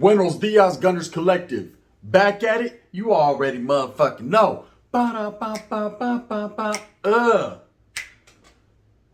Buenos Dias Gunners Collective. Back at it? You already motherfucking know. Ba-da-ba-ba-ba-ba-ba.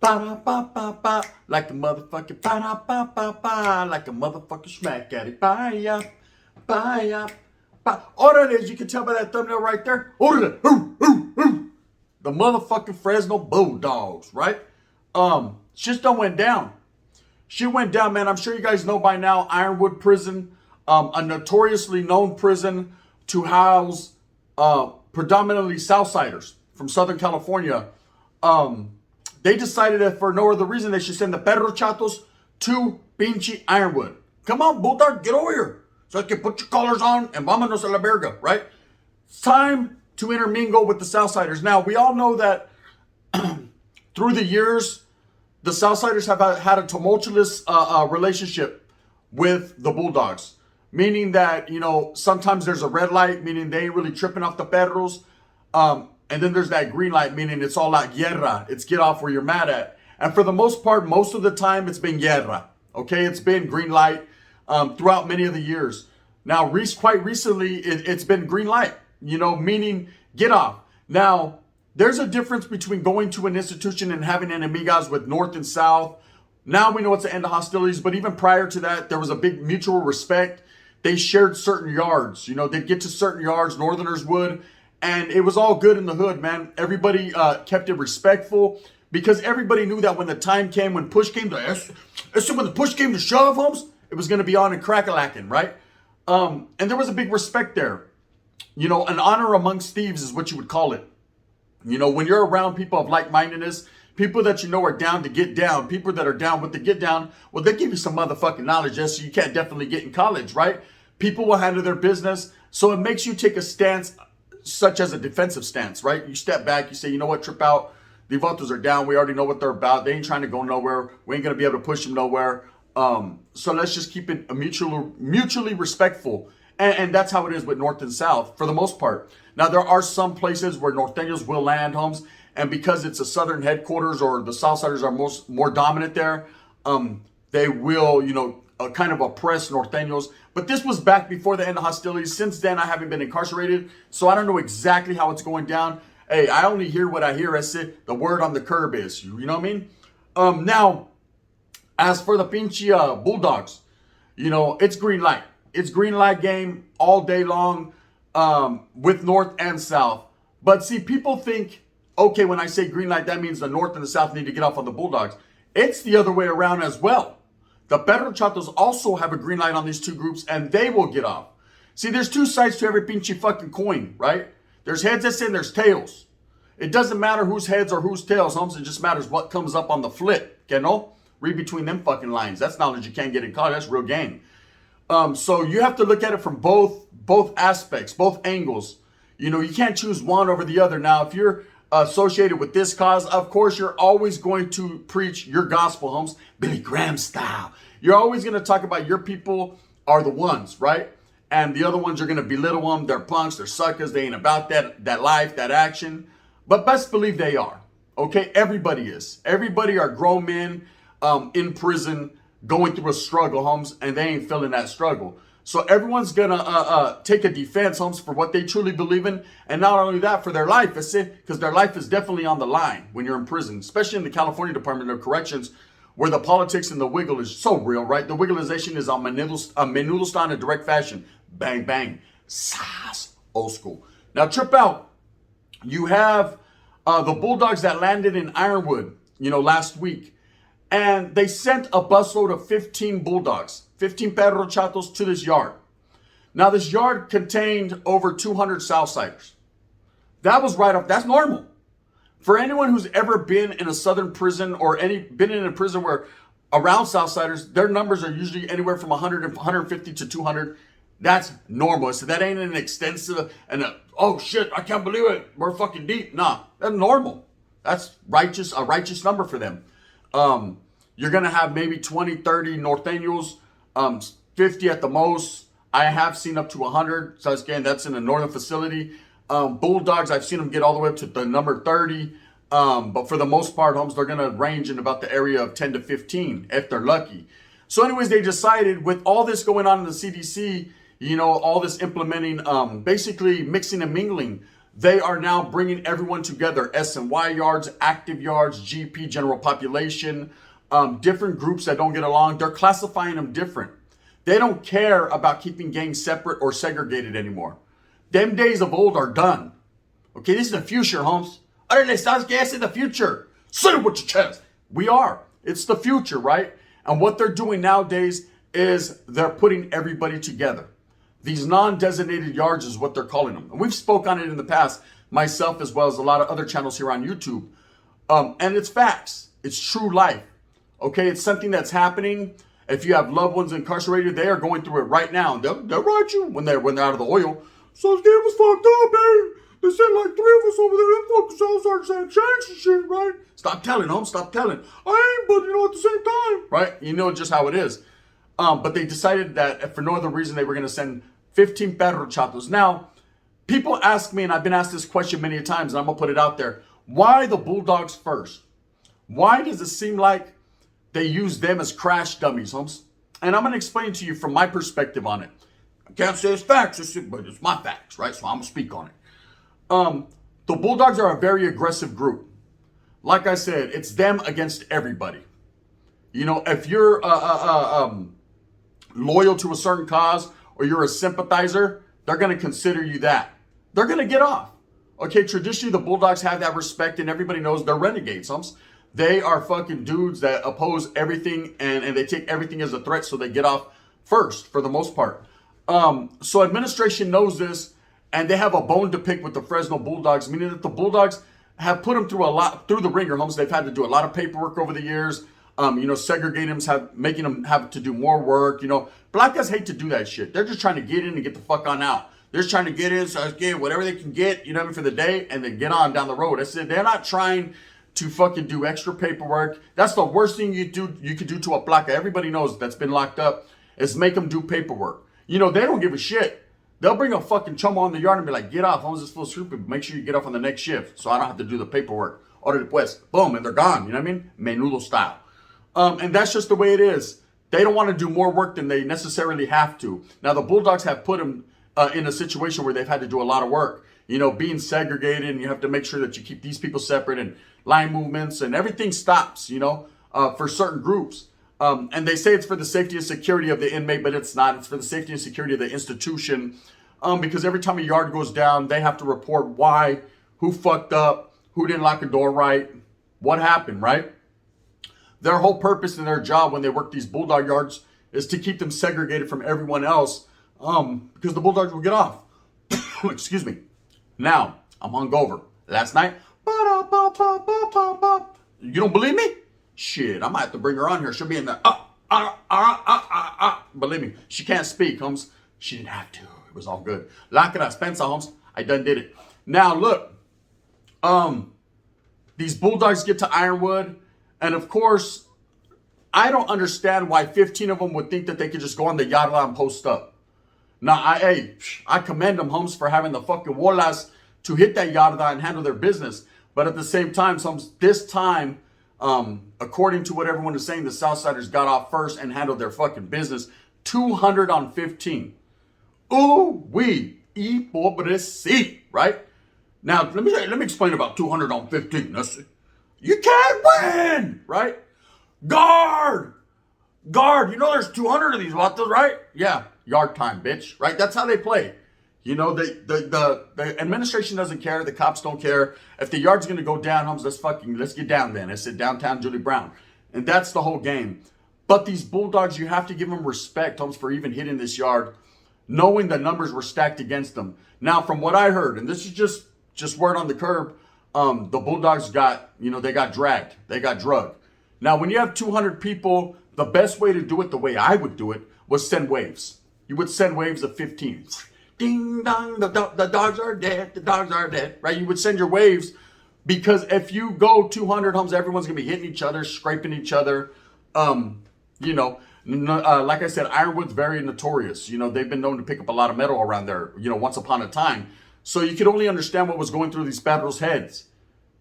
Ba-da-ba-ba-ba. Like a motherfucking ba-da-ba-ba-ba. Like a motherfucking smack at it. Bye-ya. Bye-ya. Order it is. You can tell by that thumbnail right there. Order it. The motherfucking Fresno Bulldogs, right? Shit done went down. She went down, man. I'm sure you guys know by now, Ironwood prison, a notoriously known prison to house predominantly Southsiders from Southern California. They decided that for no other reason, they should send the perro chatos to pinche Ironwood. Come on, Bulldog, get over here. So I can put your collars on and vámonos a la verga, right? It's time to intermingle with the Southsiders. Now, we all know that through the years, the Southsiders have had a tumultuous relationship with the Bulldogs. Meaning that, you know, sometimes there's a red light, meaning they ain't really tripping off the perros. And then there's that green light, meaning it's all out guerra. It's get off where you're mad at. And for the most part, most of the time, it's been guerra. Okay, it's been green light throughout many of the years. Now, quite recently, it's been green light, you know, meaning get off. Now, there's a difference between going to an institution and having enemigas with North and South. Now we know it's the end of hostilities, but even prior to that, there was a big mutual respect. They shared certain yards. You know, they'd get to certain yards, Northerners would, and it was all good in the hood, man. Everybody kept it respectful because everybody knew that when the time came, when push came to when the push came to shove, Holmes, it was going to be on and crack-a-lacking, right? And there was a big respect there. You know, an honor amongst thieves is what you would call it. You know, when you're around people of like-mindedness, people that you know are down to get down, people that are down with the get down, well, they give you some motherfucking knowledge, yes, so you can't definitely get in college, right? People will handle their business, so it makes you take a stance such as a defensive stance, right? You step back, you say, you know what, trip out. The Vatos are down. We already know what they're about. They ain't trying to go nowhere. We ain't going to be able to push them nowhere. So let's just keep it mutually respectful. And that's how it is with North and South for the most part. Now, there are some places where Norteños will land, homes, and because it's a Southern headquarters or the Southsiders are more dominant there, they will, you know, kind of oppress Norteños. But this was back before the end of hostilities. Since then, I haven't been incarcerated, so I don't know exactly how it's going down. Hey, I only hear what I hear. As it, the word on the curb is, you know what I mean? Now, as for the pinche Bulldogs, you know, it's green light. It's green light game all day long with North and South. But see, people think, okay, when I say green light, that means the North and the South need to get off on the Bulldogs. It's the other way around as well. The Perro Chatos also have a green light on these two groups, and they will get off. See, there's two sides to every pinche fucking coin, right? There's heads that say and there's tails. It doesn't matter whose heads or whose tails, homes. It just matters what comes up on the flip, okay, no? Read between them fucking lines. That's knowledge you can't get in college. That's real game. So you have to look at it from both aspects, both angles. You know, you can't choose one over the other. Now, if you're associated with this cause, of course, you're always going to preach your gospel, homes, Billy Graham style. You're always going to talk about your people are the ones, right? And the other ones are going to belittle them. They're punks, they're suckers, they ain't about that life, that action. But best believe they are, okay? Everybody is. Everybody are grown men in prison going through a struggle, homes, and they ain't feeling that struggle. So everyone's gonna take a defense, homes, for what they truly believe in, and not only that, for their life, because their life is definitely on the line when you're in prison, especially in the California Department of Corrections, where the politics and the wiggle is so real, right? The wigglization is on menudo style in direct fashion. Bang, bang, sass, old school. Now, trip out. You have the Bulldogs that landed in Ironwood, you know, last week. And they sent a busload of 15 Bulldogs, 15 Perro Chatos to this yard. Now, this yard contained over 200 Southsiders. That was right up. That's normal. For anyone who's ever been in a Southern prison or been in a prison where around Southsiders, their numbers are usually anywhere from 100 and 150 to 200. That's normal. So that ain't an extensive oh shit, I can't believe it. We're fucking deep. Nah, that's normal. That's a righteous number for them. You're going to have maybe 20, 30 Norteños, 50 at the most. I have seen up to 100. So again, that's in a northern facility. Bulldogs, I've seen them get all the way up to the number 30. But for the most part, homes, they're going to range in about the area of 10 to 15 if they're lucky. So anyways, they decided with all this going on in the CDC, you know, all this implementing, basically mixing and mingling, they are now bringing everyone together. S&Y yards, active yards, GP, general population, different groups that don't get along. They're classifying them different. They don't care about keeping gangs separate or segregated anymore. Them days of old are done. Okay, this is the future, Holmes. This is the future. Say it with your chest. We are. It's the future, right? And what they're doing nowadays is they're putting everybody together. These non-designated yards is what they're calling them. And we've spoke on it in the past, myself as well as a lot of other channels here on YouTube. And it's facts. It's true life. Okay, it's something that's happening. If you have loved ones incarcerated, they are going through it right now. They'll write you when they're out of the oil. So this game was fucked up, man. They said like 3 of us over there, them fucking Southsiders saying change and shit, right? Stop telling, Holmes, stop telling. I ain't, but you know, at the same time, right? You know just how it is. But they decided that if for no other reason, they were going to send 15 perro chatos. Now, people ask me, and I've been asked this question many times, and I'm going to put it out there. Why the Bulldogs first? Why does it seem like they use them as crash dummies, Holmes? And I'm going to explain to you from my perspective on it. I can't say it's facts, but it's my facts, right? So I'm going to speak on it. The Bulldogs are a very aggressive group. Like I said, it's them against everybody. You know, if you're loyal to a certain cause or you're a sympathizer, they're going to consider you that. They're going to get off. Okay, traditionally, the Bulldogs have that respect, and everybody knows they're renegades. They are fucking dudes that oppose everything, and they take everything as a threat, so they get off first, for the most part. So administration knows this, and they have a bone to pick with the Fresno Bulldogs, meaning that the Bulldogs have put them through through the ringer, Holmes. They've had to do a lot of paperwork over the years. You know, segregating them, making them have to do more work. You know, black guys hate to do that shit. They're just trying to get in and get the fuck on out. They're just trying to get in, so get whatever they can get, you know, for the day, and then get on down the road. That's it. They're not trying to fucking do extra paperwork. That's the worst thing you could do to a placa. Everybody knows that's been locked up is make them do paperwork. You know, they don't give a shit. They'll bring a fucking chumbo on the yard and be like, get off. Holmes is full stupid. Make sure you get off on the next shift so I don't have to do the paperwork. Order pues. Boom, and they're gone. You know what I mean? Menudo style. And that's just the way it is. They don't want to do more work than they necessarily have to. Now, the Bulldogs have put them in a situation where they've had to do a lot of work. You know, being segregated, and you have to make sure that you keep these people separate, and line movements and everything stops, you know, for certain groups. And they say it's for the safety and security of the inmate, but it's not. It's for the safety and security of the institution. Because every time a yard goes down, they have to report why, who fucked up, who didn't lock a door right, what happened, right? Their whole purpose in their job when they work these Bulldog yards is to keep them segregated from everyone else, because the Bulldogs will get off. Excuse me. Now, I'm hungover. Last night, you don't believe me? Shit, I might have to bring her on here. She'll be in the Believe me, she can't speak, Holmes. She didn't have to. It was all good. Lock it up, Spencer, Holmes. I done did it. Now, look. These Bulldogs get to Ironwood. And, of course, I don't understand why 15 of them would think that they could just go on the yarda and post up. Now, I commend them, Holmes, for having the fucking wallas to hit that yarda and handle their business. But at the same time, this time, according to what everyone is saying, the Southsiders got off first and handled their fucking business. 200 on 15. Ooh, pobrecito, right? Now, let me explain about 200 on 15. You can't win, right? Guard. You know there's 200 of these vatos, right? Yeah, yard time, bitch, right? That's how they play. You know, the administration doesn't care. The cops don't care. If the yard's going to go down, Holmes, let's get down then. I said downtown Julie Brown. And that's the whole game. But these Bulldogs, you have to give them respect, Holmes, for even hitting this yard, knowing the numbers were stacked against them. Now, from what I heard, and this is just word on the curb, the Bulldogs they got dragged. They got drugged. Now, when you have 200 people, the best way to do it, the way I would do it, was send waves. You would send waves of 15. Ding dong, the dogs are dead, the dogs are dead, right? You would send your waves, because if you go 200 homes, everyone's going to be hitting each other, scraping each other. Like I said, Ironwood's very notorious. You know, they've been known to pick up a lot of metal around there, once upon a time. So you could only understand what was going through these Padros' heads.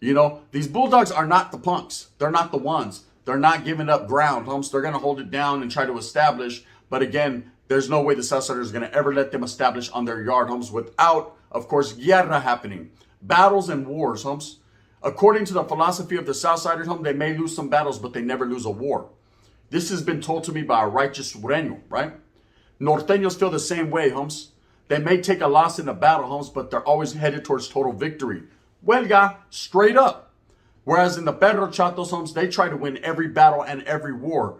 You know, these Bulldogs are not the punks. They're not the ones. they're not giving up ground, homes. They're going to hold it down and try to establish. But again, there's no way the Southsiders are going to ever let them establish on their yard, homes, without, of course, guerra happening. Battles and wars, homes. According to the philosophy of the Southsiders, home, they may lose some battles, but they never lose a war. This has been told to me by a righteous sureño, right? Norteños feel the same way, homes. They may take a loss in a battle, homes, but they're always headed towards total victory. Huelga, straight up. Whereas in the Perro Chatos, homes, they try to win every battle and every war.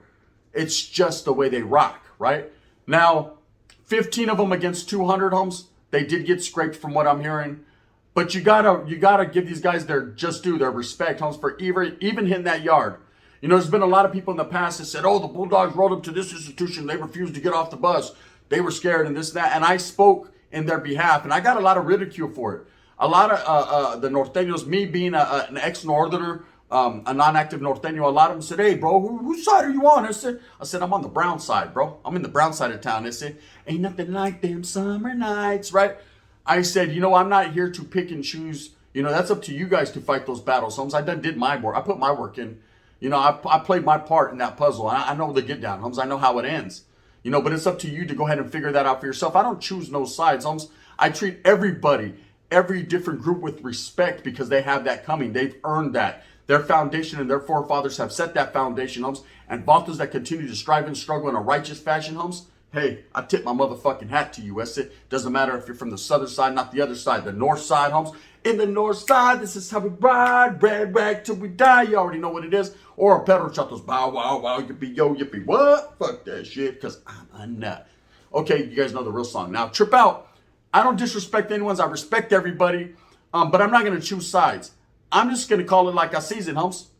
It's just the way they rock, right? Now, 15 of them against 200, homes. They did get scraped from what I'm hearing. But you gotta give these guys their just due, their respect, homes, for even hitting that yard. You know, there's been a lot of people in the past that said, oh, the Bulldogs rolled up to this institution. They refused to get off the bus. They were scared and this and that. And I spoke in their behalf. And I got a lot of ridicule for it. A lot of the Norteños, me being an ex-Northerner, a non-active Norteño, a lot of them said, hey, bro, whose side are you on? I said, I'm on the brown side, bro. I'm in the brown side of town. They said, ain't nothing like them summer nights, right? I said, you know, I'm not here to pick and choose. You know, that's up to you guys to fight those battles. Homes, I did my work. I put my work in. You know, I played my part in that puzzle. I know the get down, homes. I know how it ends. You know, but it's up to you to go ahead and figure that out for yourself. I don't choose no sides, homes. I treat everybody, every different group with respect because they have that coming. They've earned that. Their foundation and their forefathers have set that foundation, homes. And vatos that continue to strive and struggle in a righteous fashion, homes. Hey, I tip my motherfucking hat to you. That's it. Doesn't matter if you're from the southern side, not the other side, the north side, homes. In the north side, this is how we ride, red rag till we die. You already know what it is. Or a Perro Chatos, bow, wow, wow, yippee, yo, yippee, what? Fuck that shit, because I'm a nut. Okay, you guys know the real song. Now, trip out. I don't disrespect anyone's. I respect everybody, but I'm not going to choose sides. I'm just going to call it like I sees it, homes.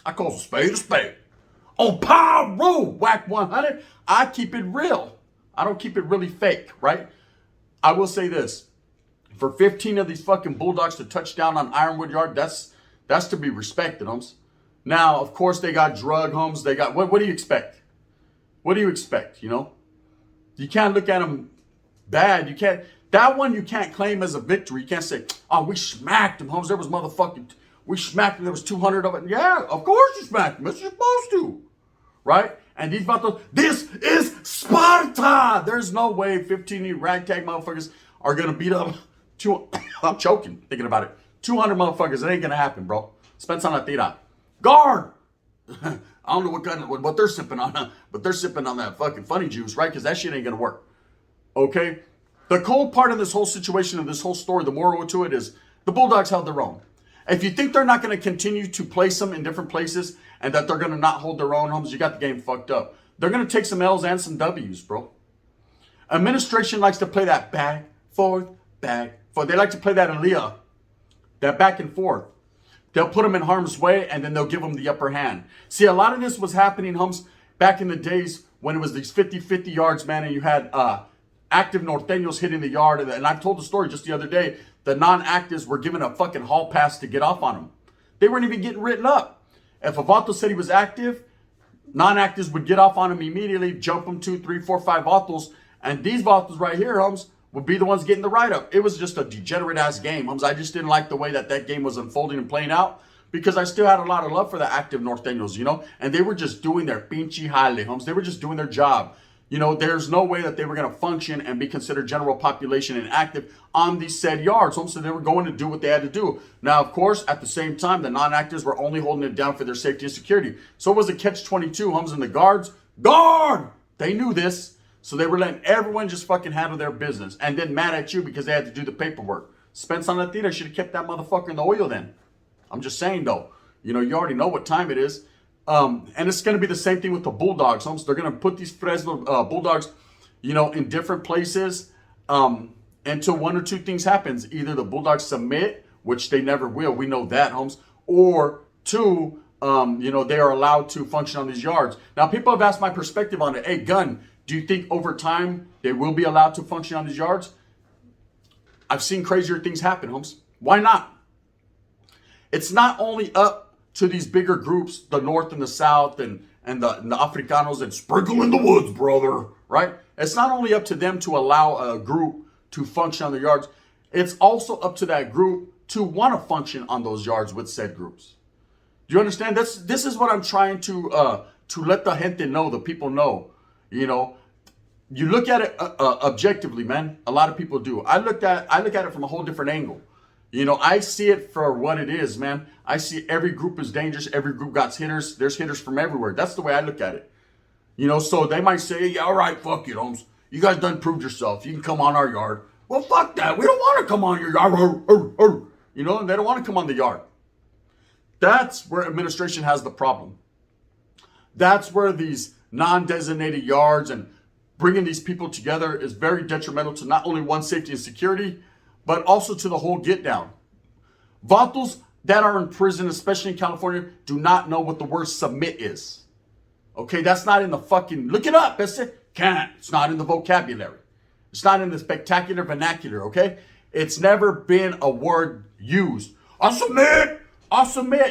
I call a spade a spade. On Pyro, whack 100, I keep it real. I don't keep it really fake, right? I will say this. For 15 of these fucking Bulldogs to touch down on Ironwood Yard, that's to be respected, homes. Now, of course, they got drug, homes. They got, what do you expect? What do you expect, you know? You can't look at them bad. You can't, that one you can't claim as a victory. You can't say, oh, we smacked them, homes. There was motherfucking, we smacked them. There was 200 of it. Yeah, of course you smacked them. It's supposed to, right? And these vatos, this is Sparta. There's no way 15 ragtag motherfuckers are going to beat up I'm choking thinking about it. 200 motherfuckers. It ain't going to happen, bro. Spence on la tira. Guard. I don't know what they're sipping on, but they're sipping on that fucking funny juice, right? Because that shit ain't going to work. Okay? The cold part of this whole situation and this whole story, the moral to it is the Bulldogs held their own. If you think they're not going to continue to place them in different places and that they're going to not hold their own, homes, you got the game fucked up. They're going to take some L's and some W's, bro. Administration likes to play that back, forth, back, forth. They like to play that Aaliyah, that back and forth. They'll put them in harm's way and then they'll give them the upper hand. See, a lot of this was happening, homes, back in the days when it was these 50-50 yards, man, and you had active Norteños hitting the yard. And I've told the story just the other day. The non-actives were given a fucking hall pass to get off on them. They weren't even getting written up. If a vato said he was active, non-actives would get off on him immediately, jump him 2, 3, 4, 5 vatos. And these vatos right here, homes, would be the ones getting the write-up. It was just a degenerate-ass game, homes. I just didn't like the way that game was unfolding and playing out because I still had a lot of love for the active Norteños, you know? And they were just doing their pinche jale, homes. They were just doing their job. You know, there's no way that they were going to function and be considered general population and active on these said yards. So they were going to do what they had to do. Now, of course, at the same time, the non-actives were only holding it down for their safety and security. So it was a catch-22, homes, and the guards, guard! They knew this. So they were letting everyone just fucking handle their business and then mad at you because they had to do the paperwork. Spence on la tira should have kept that motherfucker in the oil then. I'm just saying, though. You know, you already know what time it is. And it's going to be the same thing with the Bulldogs, homes. They're going to put these Fresno Bulldogs, you know, in different places until one or two things happens. Either the Bulldogs submit, which they never will. We know that, homes. Or two, you know, they are allowed to function on these yards. Now, people have asked my perspective on it. Hey, Gun, do you think over time they will be allowed to function on these yards? I've seen crazier things happen, homes. Why not? It's not only up to these bigger groups, the North and the South and the Africanos and sprinkle in the woods, brother, right? It's not only up to them to allow a group to function on the yards. It's also up to that group to want to function on those yards with said groups. Do you understand? This is what I'm trying to let the gente know, the people know. You know, you look at it objectively, man. A lot of people do. I look at it from a whole different angle. You know, I see it for what it is, man. I see every group is dangerous. Every group got hitters. There's hitters from everywhere. That's the way I look at it. You know, so they might say, yeah, all right, fuck it, Holmes. You guys done proved yourself. You can come on our yard. Well, fuck that. We don't want to come on your yard. You know, and they don't want to come on the yard. That's where administration has the problem. That's where these non-designated yards and bringing these people together is very detrimental to not only one's safety and security, but also to the whole get down. Vatos that are in prison, especially in California, do not know what the word submit is. Okay, that's not in the fucking, look it up, that's it. Can't. It's not in the vocabulary. It's not in the spectacular vernacular, okay? It's never been a word used. I'll submit.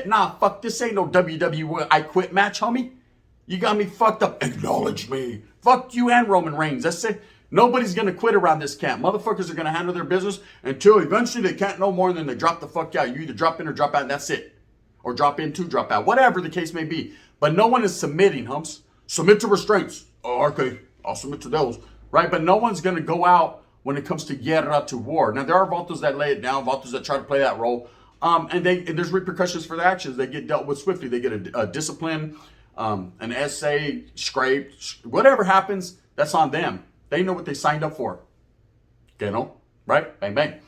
Nah, fuck, this ain't no WWE I quit match, homie. You got me fucked up. Acknowledge me. Fuck you and Roman Reigns. That's it. Nobody's going to quit around this camp. Motherfuckers are going to handle their business until eventually they can't no more than they drop the fuck out. You either drop in or drop out and that's it. Or drop in to drop out. Whatever the case may be. But no one is submitting, humps. Submit to restraints. Oh, okay. I'll submit to those. Right? But no one's going to go out when it comes to guerra, to war. Now, there are vatos that lay it down. Vatos that try to play that role. And there's repercussions for their actions. They get dealt with swiftly. They get a discipline, an essay, scraped. Whatever happens, that's on them. They know what they signed up for. You know? Right? Bang, bang.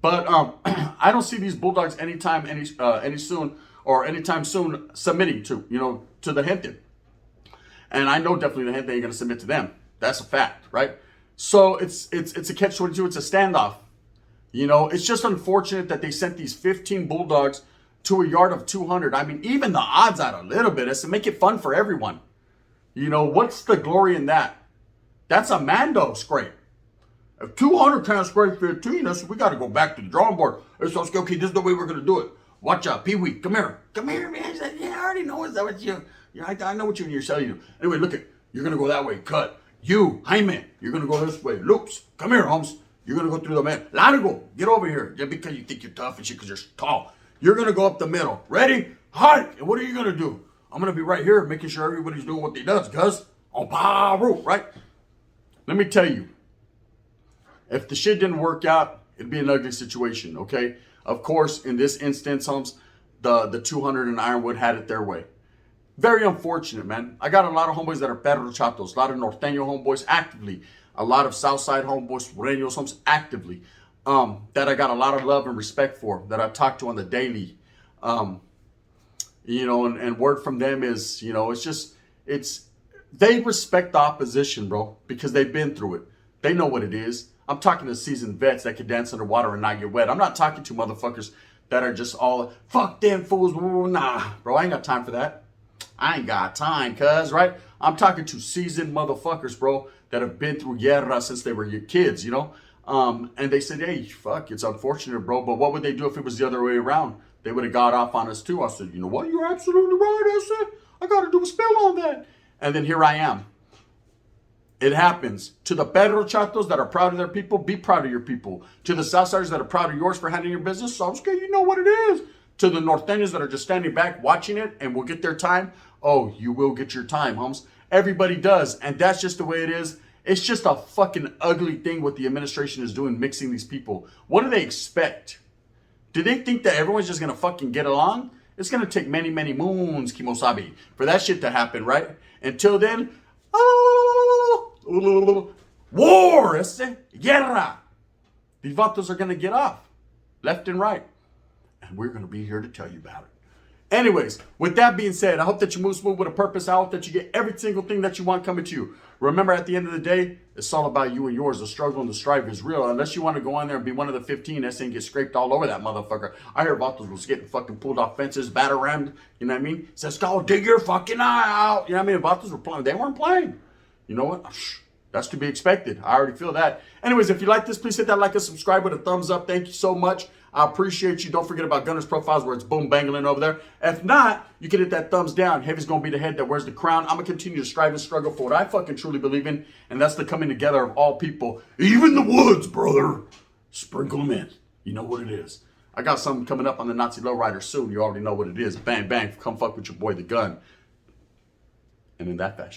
But I don't see these Bulldogs anytime soon submitting to the gente. And I know definitely the gente ain't going to submit to them. That's a fact, right? So it's a catch-22. It's a standoff. You know, it's just unfortunate that they sent these 15 Bulldogs to a yard of 200. I mean, even the odds out a little bit is to make it fun for everyone. You know, what's the glory in that? That's a Mando scrape. If 200 can't scrape 15, we got to go back to the drawing board. It's okay, this is the way we're going to do it. Watch out, Pee-wee, come here. Come here, man. He said, yeah, I already know what you. Yeah, I know what you're telling you. Anyway, look you're going to go that way, cut. You, Jaime, you're going to go this way. Loops, come here, Holmes. You're going to go through the middle. Largo, get over here. Just because you think you're tough and shit because you're tall. You're going to go up the middle. Ready? Hike. And what are you going to do? I'm going to be right here making sure everybody's doing what they does, cuz. On Paru, right? Let me tell you. If the shit didn't work out, it'd be an ugly situation, okay? Of course, in this instance, Holmes, the 200 and Ironwood had it their way. Very unfortunate, man. I got a lot of homeboys that are Perro Chatos, a lot of Norteño homeboys actively, a lot of Southside homeboys, Sureños homes actively, that I got a lot of love and respect for, that I talk to on the daily. You know, and word from them is, you know, they respect the opposition, bro, because they've been through it. They know what it is. I'm talking to seasoned vets that can dance underwater and not get wet. I'm not talking to motherfuckers that are just all, fuck them fools. Nah, bro, I ain't got time for that. I ain't got time, cuz, right? I'm talking to seasoned motherfuckers, bro, that have been through guerra since they were kids, you know? And they said, hey, fuck, it's unfortunate, bro, but what would they do if it was the other way around? They would have got off on us too. I said, you know what? You're absolutely right. I said, I got to do a spell on that. And then here I am. It happens. To the Perro Chatos that are proud of their people, be proud of your people. To the Southsiders that are proud of yours for handling your business, so okay, you know what it is. To the Norteños that are just standing back watching it and will get their time, oh, you will get your time, Holmes. Everybody does, and that's just the way it is. It's just a fucking ugly thing what the administration is doing, mixing these people. What do they expect? Do they think that everyone's just going to fucking get along? It's going to take many, many moons, Kimosabi, for that shit to happen, right? Until then, war, guerra. These vatos are going to get off, left and right. And we're going to be here to tell you about it. Anyways, with that being said, I hope that you move smooth with a purpose. I hope that you get every single thing that you want coming to you. Remember, at the end of the day, it's all about you and yours. The struggle and the strife is real. Unless you want to go on there and be one of the 15 that ain't get scraped all over that motherfucker. I heard Vatos was getting fucking pulled off fences, batter rammed. You know what I mean? Says, go dig your fucking eye out. You know what I mean? Vatos were playing. They weren't playing. You know what? That's to be expected. I already feel that. Anyways, if you like this, please hit that like and subscribe with a thumbs up. Thank you so much. I appreciate you. Don't forget about Gunner's Profiles where it's boom bangling over there. If not, you can hit that thumbs down. Heavy's going to be the head that wears the crown. I'm going to continue to strive and struggle for what I fucking truly believe in. And that's the coming together of all people. Even the woods, brother. Sprinkle them in. You know what it is. I got something coming up on the Nazi Lowrider soon. You already know what it is. Bang, bang. Come fuck with your boy, The Gun. And in that fashion.